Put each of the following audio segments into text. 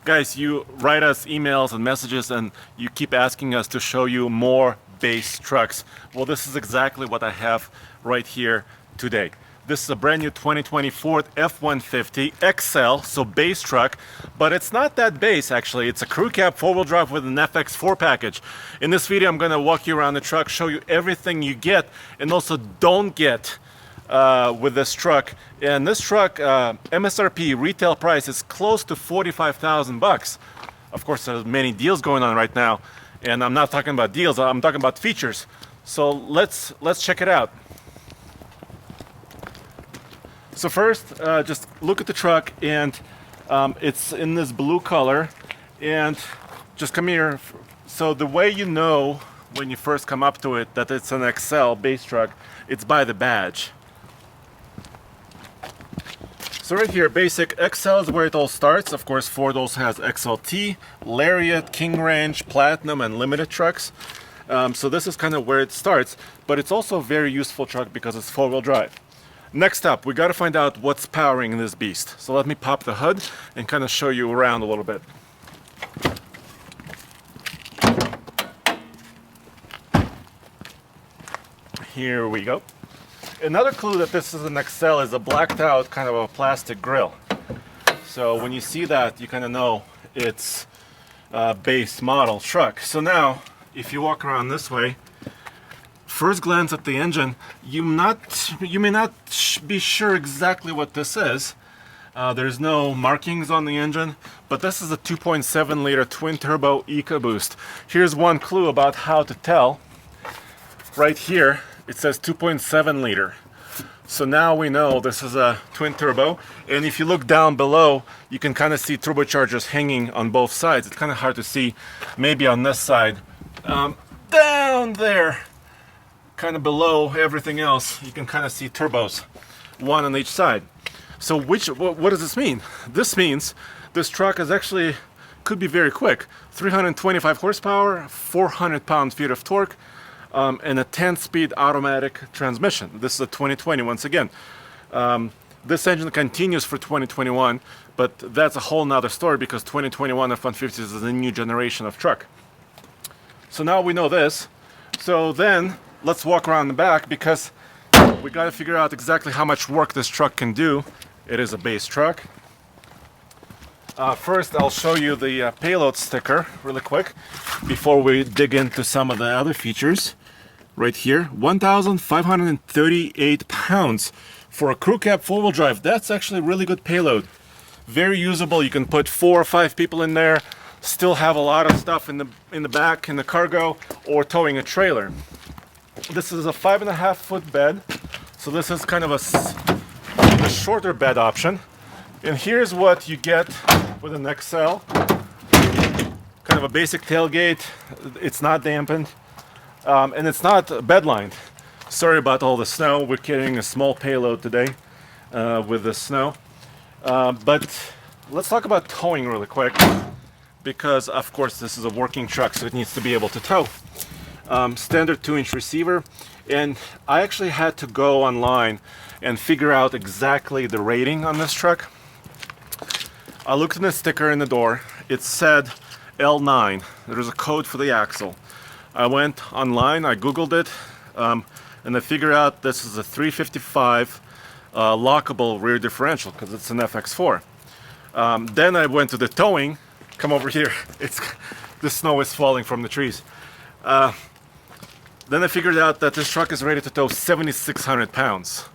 Guys, you write us emails and messages and you keep asking us to show you more base trucks. Well, this is exactly what I have right here today. This is a brand new 2020 Ford F-150 XL, so base truck, but it's not that base actually. It's a crew cab four-wheel drive with an FX4 package. In this video, I'm gonna walk you around the truck, show you everything you get and also don't get with this truck. And this truck, MSRP retail price is close to 45,000 bucks. Of course, there's many deals going on right now, and I'm not talking about deals, I'm talking about features. So let's check it out. So first, just look at the truck, and it's in this blue color, and just come here. So the way you know when you first come up to it that it's an XL base truck, it's by the badge. So right here, basic XL is where it all starts. Of course, Ford also has XLT, Lariat, King Range, Platinum, and Limited trucks. So this is kind of where it starts, but it's also a very useful truck because it's four-wheel drive. Next up, we got to find out what's powering this beast. So let me pop the hood and kind of show you around a little bit. Here we go. Another clue that this is an XL is a blacked out kind of a plastic grille. So when you see that, you kind of know it's a base model truck. So now, if you walk around this way, first glance at the engine, you may not be sure exactly what this is. There's no markings on the engine, but this is a 2.7 liter twin turbo EcoBoost. Here's one clue about how to tell. Right here, it says 2.7 liter. So now we know this is a twin turbo. And if you look down below, you can kind of see turbochargers hanging on both sides. It's kind of hard to see, maybe on this side. Down there, kind of below everything else, you can kind of see turbos, one on each side. So what does this mean? This means this truck is actually, could be very quick. 325 horsepower, 400 pound-feet of torque, and a 10-speed automatic transmission. This is a 2020 once again. This engine continues for 2021, but that's a whole nother story because 2021 F-150 is a new generation of truck. So now we know this. So then let's walk around the back because we got to figure out exactly how much work this truck can do. It is a base truck. First, I'll show you the payload sticker really quick before we dig into some of the other features. Right here, 1,538 pounds for a crew cab four-wheel drive. That's actually really good payload. Very usable. You can put 4 or 5 people in there, still have a lot of stuff in the back, in the cargo, or towing a trailer. This is a 5.5 foot bed, so this is kind of a shorter bed option. And here's what you get with an XL. Kind of a basic tailgate. It's not dampened, and it's not bed lined. Sorry about all the snow. We're carrying a small payload today with the snow. But let's talk about towing really quick, because of course this is a working truck, so it needs to be able to tow. Standard 2-inch receiver, and I actually had to go online and figure out exactly the rating on this truck. I looked at the sticker in the door. It said L9. There's a code for the axle. I went online, I googled it, and I figured out this is a 355 lockable rear differential because it's an FX4. Then I went to the towing. Come over here. The snow is falling from the trees. Then I figured out that this truck is ready to tow 7,600 pounds.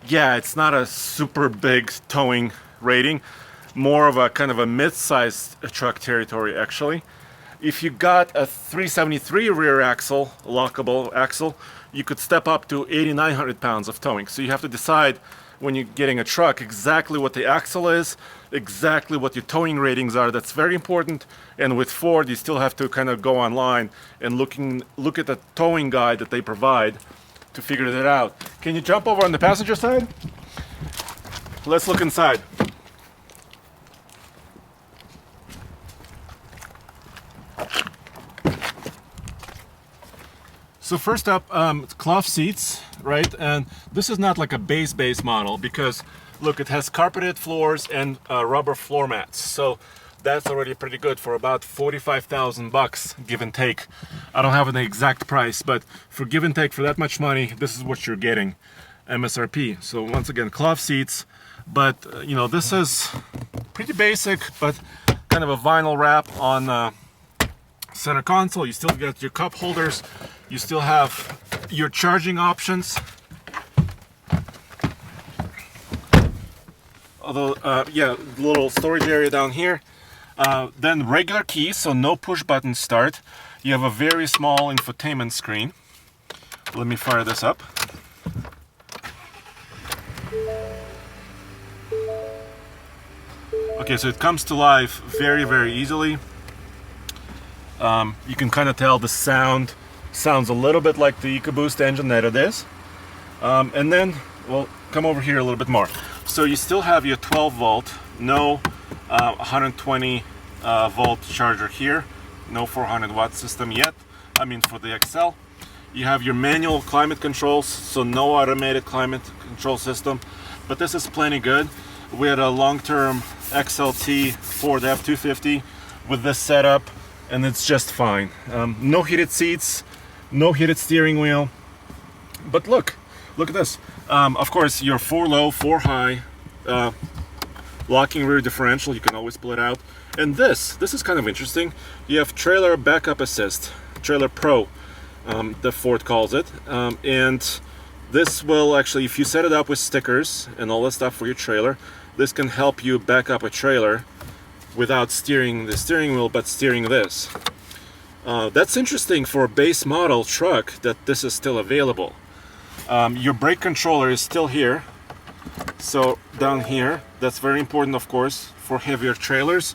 Yeah, it's not a super big towing rating, more of a kind of a mid-sized truck territory actually. If you got a 373 rear axle, lockable axle, you could step up to 8,900 pounds of towing. So you have to decide when you're getting a truck exactly what the axle is, exactly what your towing ratings are. That's very important. And with Ford, you still have to kind of go online and look at the towing guide that they provide to figure that out. Can you jump over on the passenger side? Let's look inside. So first up, cloth seats, right? And this is not like a base model because look, it has carpeted floors and rubber floor mats. So that's already pretty good for about 45,000 bucks, give and take. I don't have an exact price, but for give and take for that much money, this is what you're getting, MSRP. So once again, cloth seats, but you know, this is pretty basic, but kind of a vinyl wrap on center console. You still get your cup holders, you still have your charging options. Although, yeah, little storage area down here. Then regular keys, so no push button start. You have a very small infotainment screen. Let me fire this up. Okay, so it comes to life very, very easily. You can kind of tell the sounds a little bit like the EcoBoost engine that it is. And then, well, come over here a little bit more. So you still have your 12 volt, no 120 volt charger here, no 400 watt system yet, I mean for the XL. You have your manual climate controls, so no automated climate control system, but this is plenty good. We had a long-term XLT for the F-150 with this setup, and it's just fine. No heated seats, no heated steering wheel, but look at this. Of course, your 4 low, 4 high, locking rear differential, you can always pull it out. And this is kind of interesting. You have trailer backup assist, trailer pro, the Ford calls it. And this will actually, if you set it up with stickers and all that stuff for your trailer, this can help you back up a trailer without steering the steering wheel, but steering this. That's interesting for a base model truck that this is still available. Your brake controller is still here, so down here, that's very important, of course, for heavier trailers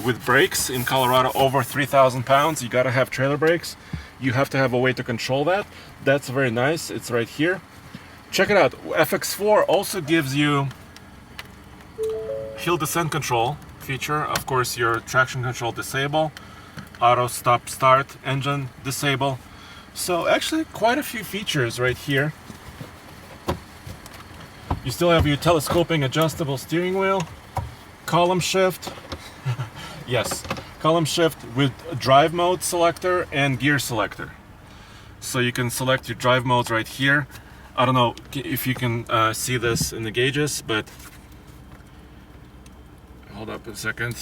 with brakes. In Colorado, over 3,000 pounds, you gotta have trailer brakes. You have to have a way to control that. That's very nice. It's right here. Check it out. FX4 also gives you hill descent control feature. Of course, your traction control disable, auto stop start engine disable. So actually quite a few features right here. You still have your telescoping adjustable steering wheel, column shift, yes, column shift with drive mode selector and gear selector. So you can select your drive modes right here. I don't know if you can see this in the gauges, but hold up a second.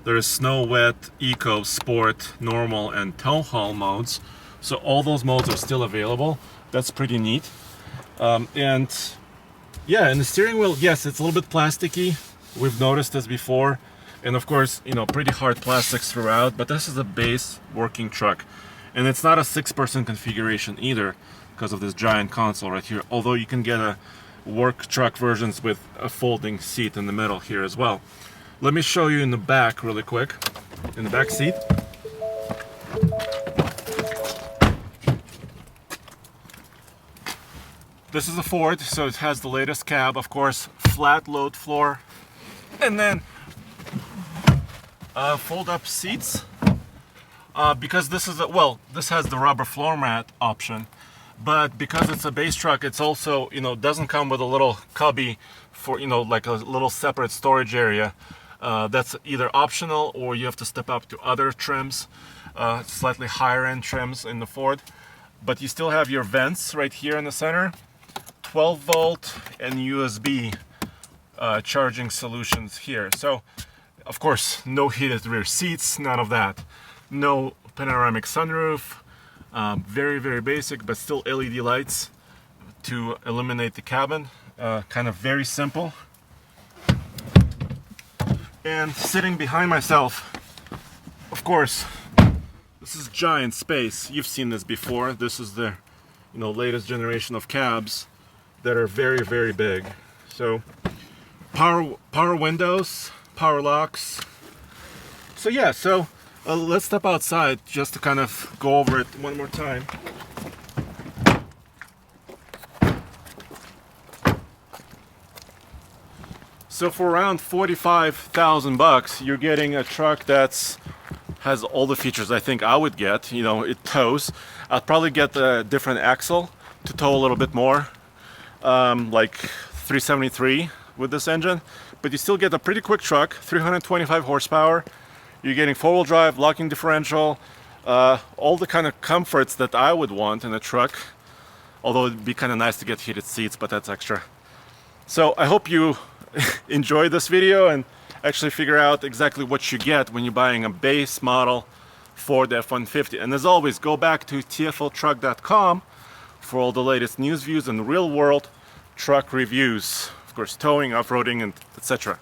There is snow, wet, eco, sport, normal, and tow haul modes. So all those modes are still available. That's pretty neat. And yeah, and the steering wheel, yes, it's a little bit plasticky. We've noticed this before. And of course, you know, pretty hard plastics throughout, but this is a base working truck. And it's not a 6-person configuration either because of this giant console right here. Although you can get a work truck versions with a folding seat in the middle here as well. Let me show you in the back really quick, in the back seat. This is a Ford, so it has the latest cab, of course, flat load floor, and then fold up seats. Because this is this has the rubber floor mat option, but because it's a base truck, it's also, you know, doesn't come with a little cubby for, you know, like a little separate storage area. That's either optional or you have to step up to other trims, slightly higher end trims in the Ford. But you still have your vents right here in the center, 12 volt and USB charging solutions here. So of course, no heated rear seats, none of that. No panoramic sunroof, very, very basic, but still LED lights to illuminate the cabin. Kind of very simple. And sitting behind myself, of course, this is giant space. You've seen this before. This is the, you know, latest generation of cabs that are very, very big. So power windows, power locks. So yeah, so let's step outside just to kind of go over it one more time. So for around 45,000 bucks, you're getting a truck that's has all the features I think I would get. You know, it tows. I'd probably get a different axle to tow a little bit more, like 373 with this engine, but you still get a pretty quick truck, 325 horsepower. You're getting four-wheel drive, locking differential, all the kind of comforts that I would want in a truck, although it'd be kind of nice to get heated seats, but that's extra. So I hope you enjoy this video and actually figure out exactly what you get when you're buying a base model Ford F-150. And as always, go back to tfltruck.com for all the latest news, views, and real-world truck reviews. Of course, towing, off-roading, and etc.